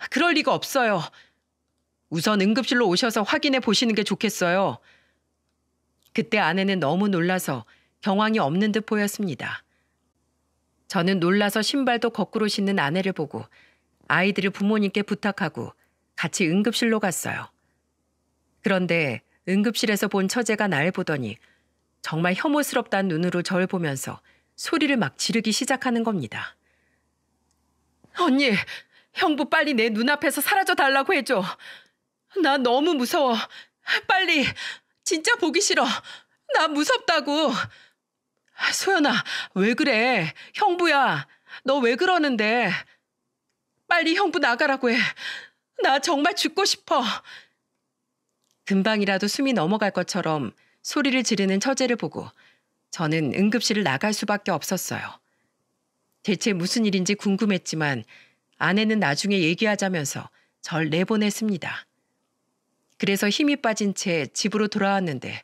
[SPEAKER 1] 그럴 리가 없어요. 우선 응급실로 오셔서 확인해 보시는 게 좋겠어요. 그때 아내는 너무 놀라서 경황이 없는 듯 보였습니다. 저는 놀라서 신발도 거꾸로 신는 아내를 보고 아이들을 부모님께 부탁하고 같이 응급실로 갔어요. 그런데 응급실에서 본 처제가 날 보더니 정말 혐오스럽다는 눈으로 저를 보면서 소리를 막 지르기 시작하는 겁니다. 언니, 형부 빨리 내 눈앞에서 사라져 달라고 해줘. 나 너무 무서워. 빨리. 진짜 보기 싫어. 나 무섭다고. 소연아, 왜 그래? 형부야, 너 왜 그러는데? 빨리 형부 나가라고 해. 나 정말 죽고 싶어. 금방이라도 숨이 넘어갈 것처럼 소리를 지르는 처제를 보고 저는 응급실을 나갈 수밖에 없었어요. 대체 무슨 일인지 궁금했지만 아내는 나중에 얘기하자면서 절 내보냈습니다. 그래서 힘이 빠진 채 집으로 돌아왔는데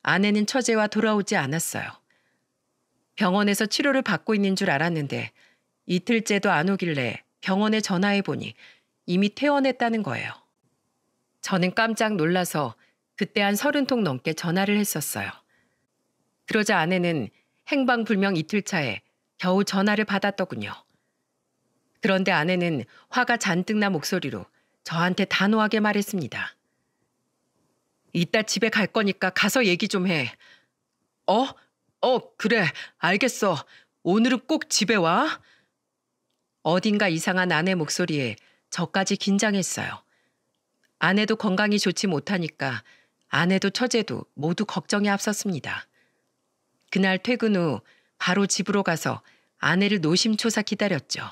[SPEAKER 1] 아내는 처제와 돌아오지 않았어요. 병원에서 치료를 받고 있는 줄 알았는데 이틀째도 안 오길래 병원에 전화해보니 이미 퇴원했다는 거예요. 저는 깜짝 놀라서 그때 한 30통 넘게 전화를 했었어요. 그러자 아내는 행방불명 이틀 차에 겨우 전화를 받았더군요. 그런데 아내는 화가 잔뜩 난 목소리로 저한테 단호하게 말했습니다. 이따 집에 갈 거니까 가서 얘기 좀 해. 그래, 알겠어. 오늘은 꼭 집에 와. 어딘가 이상한 아내 목소리에 저까지 긴장했어요. 아내도 건강이 좋지 못하니까 아내도 처제도 모두 걱정이 앞섰습니다. 그날 퇴근 후 바로 집으로 가서 아내를 노심초사 기다렸죠.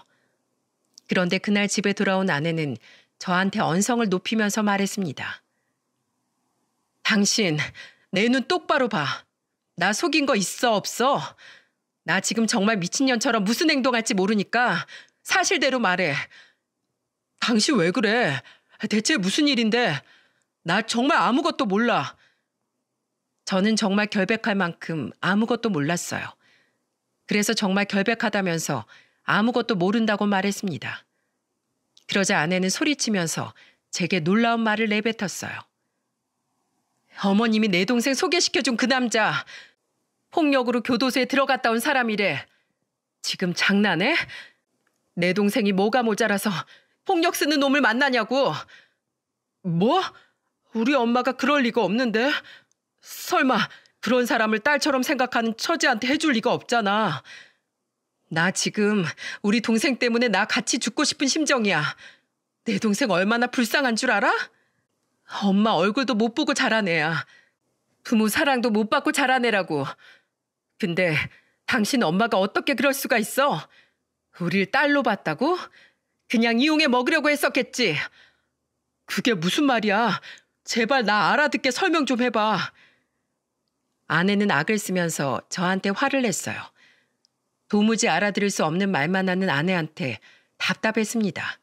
[SPEAKER 1] 그런데 그날 집에 돌아온 아내는 저한테 언성을 높이면서 말했습니다. 당신, 내 눈 똑바로 봐. 나 속인 거 있어, 없어? 나 지금 정말 미친년처럼 무슨 행동할지 모르니까 사실대로 말해. 당신 왜 그래? 대체 무슨 일인데? 나 정말 아무것도 몰라. 저는 정말 결백할 만큼 아무것도 몰랐어요. 그래서 정말 결백하다면서 아무것도 모른다고 말했습니다. 그러자 아내는 소리치면서 제게 놀라운 말을 내뱉었어요. 어머님이 내 동생 소개시켜준 그 남자, 폭력으로 교도소에 들어갔다 온 사람이래. 지금 장난해? 내 동생이 뭐가 모자라서 폭력 쓰는 놈을 만나냐고. 뭐? 우리 엄마가 그럴 리가 없는데. 설마 그런 사람을 딸처럼 생각하는 처제한테 해줄 리가 없잖아. 나 지금 우리 동생 때문에 나 같이 죽고 싶은 심정이야. 내 동생 얼마나 불쌍한 줄 알아? 엄마 얼굴도 못 보고 자란 애야. 부모 사랑도 못 받고 자란 애라고. 근데 당신 엄마가 어떻게 그럴 수가 있어? 우릴 딸로 봤다고? 그냥 이용해 먹으려고 했었겠지. 그게 무슨 말이야? 제발 나 알아듣게 설명 좀 해봐. 아내는 악을 쓰면서 저한테 화를 냈어요. 도무지 알아들을 수 없는 말만 하는 아내한테 답답했습니다.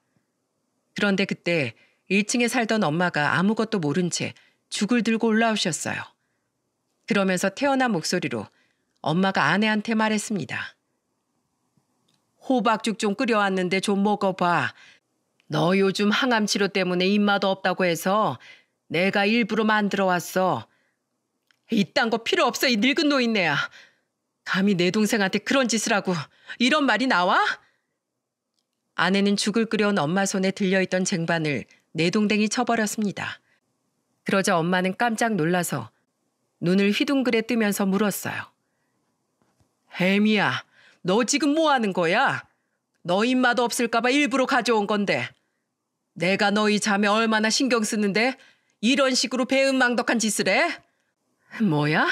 [SPEAKER 1] 그런데 그때 1층에 살던 엄마가 아무것도 모른 채 죽을 들고 올라오셨어요. 그러면서 태어난 목소리로 엄마가 아내한테 말했습니다. 호박죽 좀 끓여왔는데 좀 먹어봐. 너 요즘 항암 치료 때문에 입맛 없다고 해서 내가 일부러 만들어 왔어. 이딴 거 필요 없어, 이 늙은 노인네야. 감히 내 동생한테 그런 짓을 하고 이런 말이 나와? 아내는 죽을 끓여온 엄마 손에 들려있던 쟁반을 내동댕이 쳐버렸습니다. 그러자 엄마는 깜짝 놀라서 눈을 휘둥그레 뜨면서 물었어요. 혜미야, 너 지금 뭐 하는 거야? 너 입맛 없을까봐 일부러 가져온 건데. 내가 너희 자매 얼마나 신경 쓰는데 이런 식으로 배은망덕한 짓을 해? 뭐야?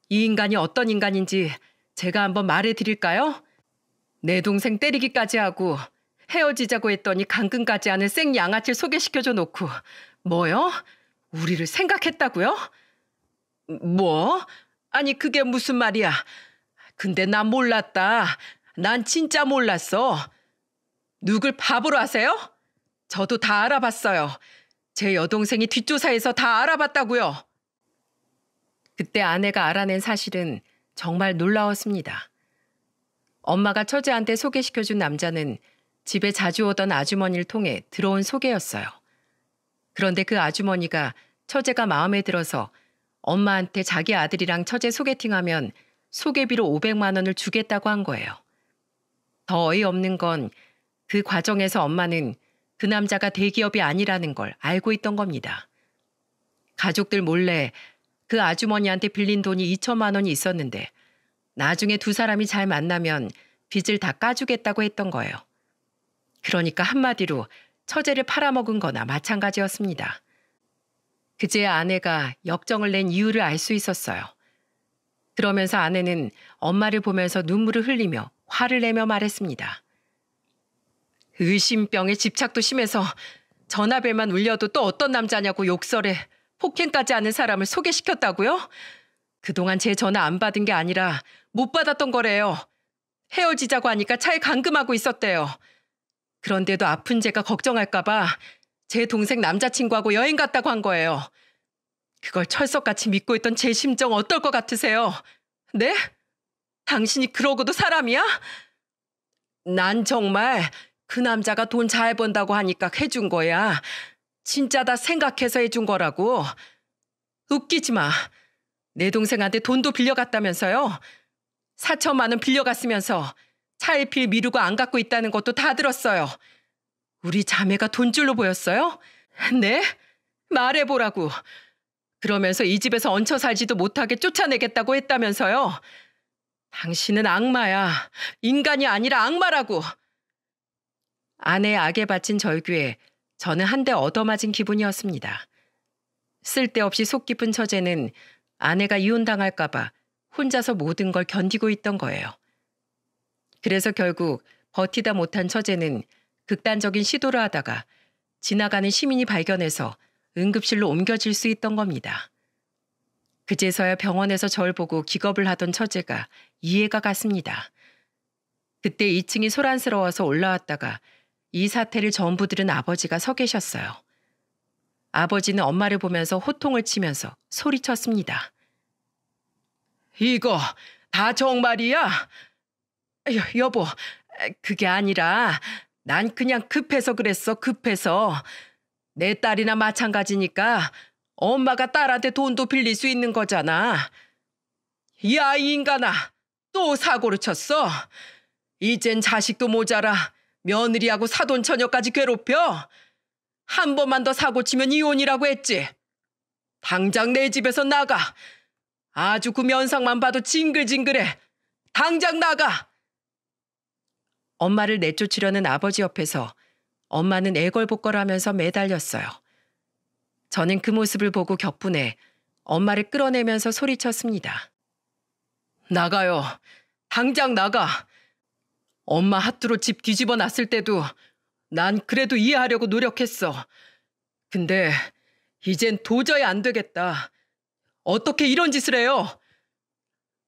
[SPEAKER 1] 이 인간이 어떤 인간인지 제가 한번 말해드릴까요? 내 동생 때리기까지 하고 헤어지자고 했더니 감금까지 하는 생양아치를 소개시켜줘 놓고 뭐요? 우리를 생각했다고요? 뭐? 아니 그게 무슨 말이야? 근데 난 몰랐다. 난 진짜 몰랐어. 누굴 바보로 하세요? 저도 다 알아봤어요. 제 여동생이 뒷조사해서 다 알아봤다고요. 그때 아내가 알아낸 사실은 정말 놀라웠습니다. 엄마가 처제한테 소개시켜준 남자는 집에 자주 오던 아주머니를 통해 들어온 소개였어요. 그런데 그 아주머니가 처제가 마음에 들어서 엄마한테 자기 아들이랑 처제 소개팅하면 소개비로 500만 원을 주겠다고 한 거예요. 더 어이없는 건 그 과정에서 엄마는 그 남자가 대기업이 아니라는 걸 알고 있던 겁니다. 가족들 몰래 그 아주머니한테 빌린 돈이 2천만 원이 있었는데 나중에 두 사람이 잘 만나면 빚을 다 까주겠다고 했던 거예요. 그러니까 한마디로 처제를 팔아먹은 거나 마찬가지였습니다. 그제야 아내가 역정을 낸 이유를 알 수 있었어요. 그러면서 아내는 엄마를 보면서 눈물을 흘리며 화를 내며 말했습니다. 의심병에 집착도 심해서 전화벨만 울려도 또 어떤 남자냐고 욕설에 폭행까지 하는 사람을 소개시켰다고요? 그동안 제 전화 안 받은 게 아니라 못 받았던 거래요. 헤어지자고 하니까 차에 감금하고 있었대요. 그런데도 아픈 제가 걱정할까 봐 제 동생 남자친구하고 여행 갔다고 한 거예요. 그걸 철석같이 믿고 있던 제 심정 어떨 것 같으세요? 네? 당신이 그러고도 사람이야? 난 정말 그 남자가 돈 잘 번다고 하니까 해준 거야. 진짜다 생각해서 해준 거라고. 웃기지 마. 내 동생한테 돈도 빌려갔다면서요. 4천만 원 빌려갔으면서 차일피일 미루고 안 갖고 있다는 것도 다 들었어요. 우리 자매가 돈줄로 보였어요? 네? 말해보라고. 그러면서 이 집에서 얹혀 살지도 못하게 쫓아내겠다고 했다면서요. 당신은 악마야. 인간이 아니라 악마라고. 아내의 악에 바친 절규에 저는 한 대 얻어맞은 기분이었습니다. 쓸데없이 속 깊은 처제는 아내가 이혼당할까 봐 혼자서 모든 걸 견디고 있던 거예요. 그래서 결국 버티다 못한 처제는 극단적인 시도를 하다가 지나가는 시민이 발견해서 응급실로 옮겨질 수 있던 겁니다. 그제서야 병원에서 절 보고 기겁을 하던 처제가 이해가 갔습니다. 그때 2층이 소란스러워서 올라왔다가 이 사태를 전부 들은 아버지가 서 계셨어요. 아버지는 엄마를 보면서 호통을 치면서 소리쳤습니다. 이거 다 정말이야? 여보, 그게 아니라 난 그냥 급해서 그랬어, 급해서. 내 딸이나 마찬가지니까 엄마가 딸한테 돈도 빌릴 수 있는 거잖아. 야, 이 인간아, 또 사고를 쳤어? 이젠 자식도 모자라 며느리하고 사돈 처녀까지 괴롭혀? 한 번만 더 사고 치면 이혼이라고 했지. 당장 내 집에서 나가. 아주 그 면상만 봐도 징글징글해. 당장 나가. 엄마를 내쫓으려는 아버지 옆에서 엄마는 애걸복걸하면서 매달렸어요. 저는 그 모습을 보고 격분해 엄마를 끌어내면서 소리쳤습니다. 나가요. 당장 나가. 엄마 핫도로 집 뒤집어 놨을 때도 난 그래도 이해하려고 노력했어. 근데 이젠 도저히 안 되겠다. 어떻게 이런 짓을 해요?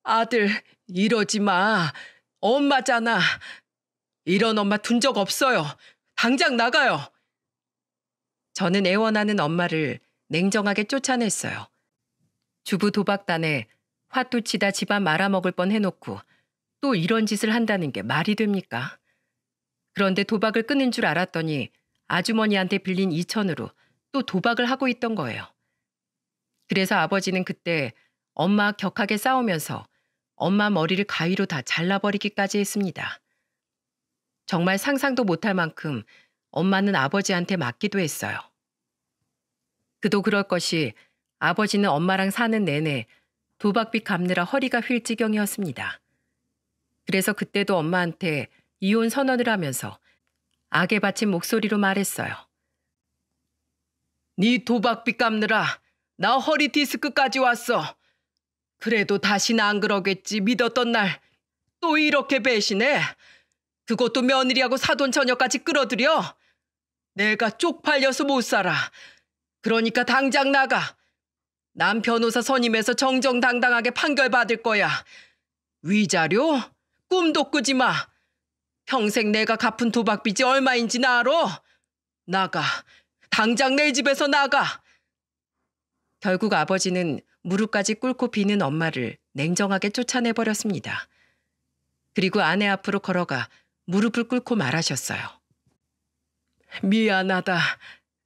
[SPEAKER 1] 아들, 이러지 마. 엄마잖아. 이런 엄마 둔 적 없어요. 당장 나가요. 저는 애원하는 엄마를 냉정하게 쫓아냈어요. 주부 도박단에 화투치다 집안 말아먹을 뻔 해놓고 또 이런 짓을 한다는 게 말이 됩니까? 그런데 도박을 끊은 줄 알았더니 아주머니한테 빌린 2천으로 또 도박을 하고 있던 거예요. 그래서 아버지는 그때 엄마 격하게 싸우면서 엄마 머리를 가위로 다 잘라버리기까지 했습니다. 정말 상상도 못할 만큼 엄마는 아버지한테 맞기도 했어요. 그도 그럴 것이 아버지는 엄마랑 사는 내내 도박빚 갚느라 허리가 휠 지경이었습니다. 그래서 그때도 엄마한테 이혼 선언을 하면서 악에 받친 목소리로 말했어요. 네 도박빚 갚느라 나 허리 디스크까지 왔어. 그래도 다시는 안 그러겠지 믿었던 날 또 이렇게 배신해? 그것도 며느리하고 사돈 처녀까지 끌어들여? 내가 쪽팔려서 못 살아. 그러니까 당장 나가. 난 변호사 선임해서 정정당당하게 판결받을 거야. 위자료? 꿈도 꾸지 마. 평생 내가 갚은 도박빚이 얼마인지는 알아? 나가. 당장 내 집에서 나가. 결국 아버지는 무릎까지 꿇고 비는 엄마를 냉정하게 쫓아내버렸습니다. 그리고 아내 앞으로 걸어가 무릎을 꿇고 말하셨어요. 미안하다.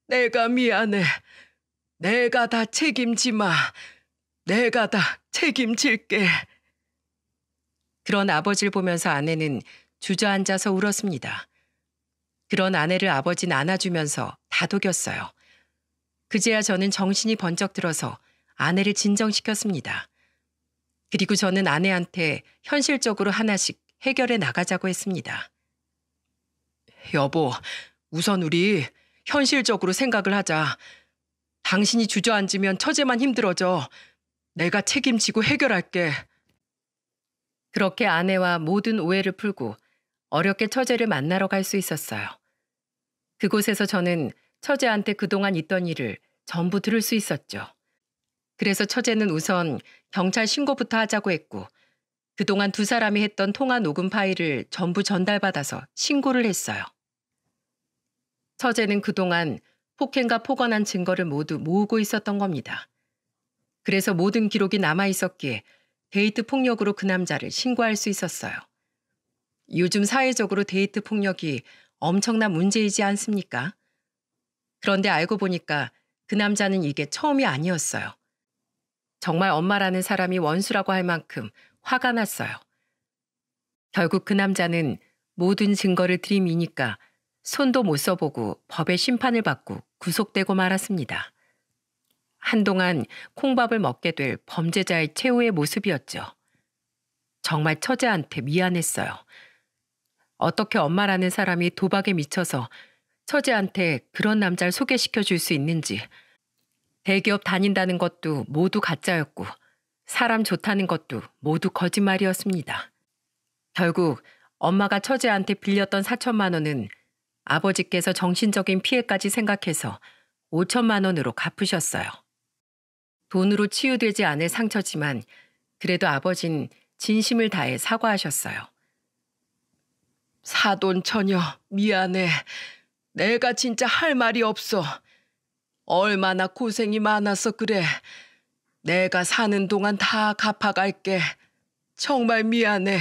[SPEAKER 1] 내가 미안해. 내가 다 책임지마. 내가 다 책임질게. 그런 아버지를 보면서 아내는 주저앉아서 울었습니다. 그런 아내를 아버지는 안아주면서 다독였어요. 그제야 저는 정신이 번쩍 들어서 아내를 진정시켰습니다. 그리고 저는 아내한테 현실적으로 하나씩 해결해 나가자고 했습니다. 여보, 우선 우리 현실적으로 생각을 하자. 당신이 주저앉으면 처제만 힘들어져. 내가 책임지고 해결할게. 그렇게 아내와 모든 오해를 풀고 어렵게 처제를 만나러 갈 수 있었어요. 그곳에서 저는 처제한테 그동안 있던 일을 전부 들을 수 있었죠. 그래서 처제는 우선 경찰 신고부터 하자고 했고 그동안 두 사람이 했던 통화 녹음 파일을 전부 전달받아서 신고를 했어요. 처제는 그동안 폭행과 폭언한 증거를 모두 모으고 있었던 겁니다. 그래서 모든 기록이 남아있었기에 데이트 폭력으로 그 남자를 신고할 수 있었어요. 요즘 사회적으로 데이트 폭력이 엄청난 문제이지 않습니까? 그런데 알고 보니까 그 남자는 이게 처음이 아니었어요. 정말 엄마라는 사람이 원수라고 할 만큼 화가 났어요. 결국 그 남자는 모든 증거를 들이미니까 손도 못 써보고 법의 심판을 받고 구속되고 말았습니다. 한동안 콩밥을 먹게 될 범죄자의 최후의 모습이었죠. 정말 처제한테 미안했어요. 어떻게 엄마라는 사람이 도박에 미쳐서 처제한테 그런 남자를 소개시켜 줄 수 있는지. 대기업 다닌다는 것도 모두 가짜였고 사람 좋다는 것도 모두 거짓말이었습니다. 결국 엄마가 처제한테 빌렸던 4천만 원은 아버지께서 정신적인 피해까지 생각해서 5천만 원으로 갚으셨어요. 돈으로 치유되지 않을 상처지만 그래도 아버진 진심을 다해 사과하셨어요.
[SPEAKER 2] 사돈 처녀, 미안해. 내가 진짜 할 말이 없어. 얼마나 고생이 많아서 그래. 내가 사는 동안 다 갚아갈게. 정말 미안해.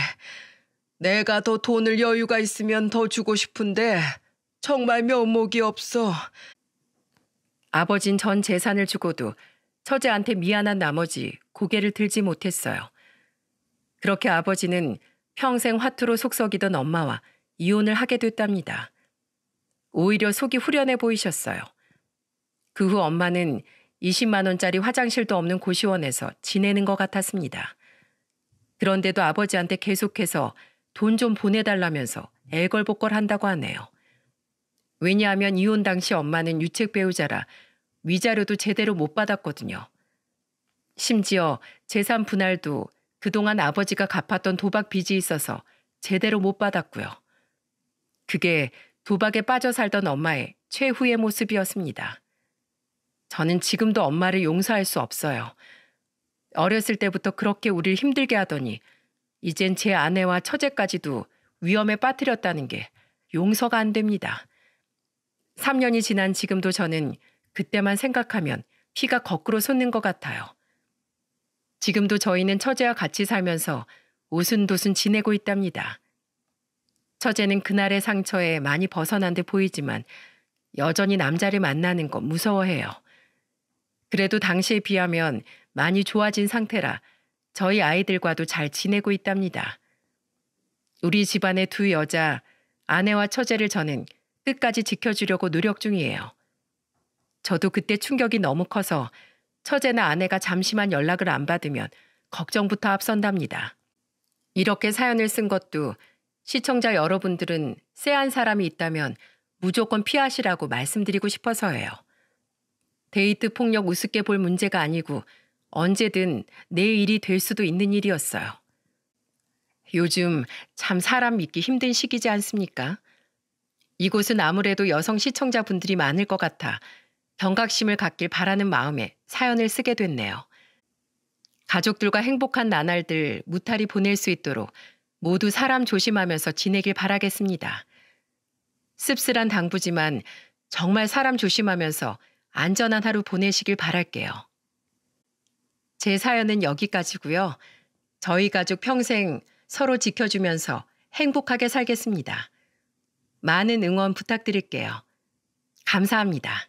[SPEAKER 2] 내가 더 돈을 여유가 있으면 더 주고 싶은데 정말 면목이 없어.
[SPEAKER 1] 아버진 전 재산을 주고도 처제한테 미안한 나머지 고개를 들지 못했어요. 그렇게 아버지는 평생 화투로 속썩이던 엄마와 이혼을 하게 됐답니다. 오히려 속이 후련해 보이셨어요. 그 후 엄마는 20만 원짜리 화장실도 없는 고시원에서 지내는 것 같았습니다. 그런데도 아버지한테 계속해서 돈 좀 보내달라면서 애걸복걸 한다고 하네요. 왜냐하면 이혼 당시 엄마는 유책 배우자라 위자료도 제대로 못 받았거든요. 심지어 재산 분할도 그동안 아버지가 갚았던 도박 빚이 있어서 제대로 못 받았고요. 그게 도박에 빠져 살던 엄마의 최후의 모습이었습니다. 저는 지금도 엄마를 용서할 수 없어요. 어렸을 때부터 그렇게 우리를 힘들게 하더니 이젠 제 아내와 처제까지도 위험에 빠뜨렸다는 게 용서가 안 됩니다. 3년이 지난 지금도 저는 그때만 생각하면 피가 거꾸로 솟는 것 같아요. 지금도 저희는 처제와 같이 살면서 오순도순 지내고 있답니다. 처제는 그날의 상처에 많이 벗어난 듯 보이지만 여전히 남자를 만나는 거 무서워해요. 그래도 당시에 비하면 많이 좋아진 상태라 저희 아이들과도 잘 지내고 있답니다. 우리 집안의 두 여자, 아내와 처제를 저는 끝까지 지켜주려고 노력 중이에요. 저도 그때 충격이 너무 커서 처제나 아내가 잠시만 연락을 안 받으면 걱정부터 앞선답니다. 이렇게 사연을 쓴 것도 시청자 여러분들은 쎄한 사람이 있다면 무조건 피하시라고 말씀드리고 싶어서예요. 데이트 폭력 우습게 볼 문제가 아니고 언제든 내 일이 될 수도 있는 일이었어요. 요즘 참 사람 믿기 힘든 시기지 않습니까? 이곳은 아무래도 여성 시청자분들이 많을 것 같아 경각심을 갖길 바라는 마음에 사연을 쓰게 됐네요. 가족들과 행복한 나날들 무탈히 보낼 수 있도록 모두 사람 조심하면서 지내길 바라겠습니다. 씁쓸한 당부지만 정말 사람 조심하면서 안전한 하루 보내시길 바랄게요. 제 사연은 여기까지고요. 저희 가족 평생 서로 지켜주면서 행복하게 살겠습니다. 많은 응원 부탁드릴게요. 감사합니다.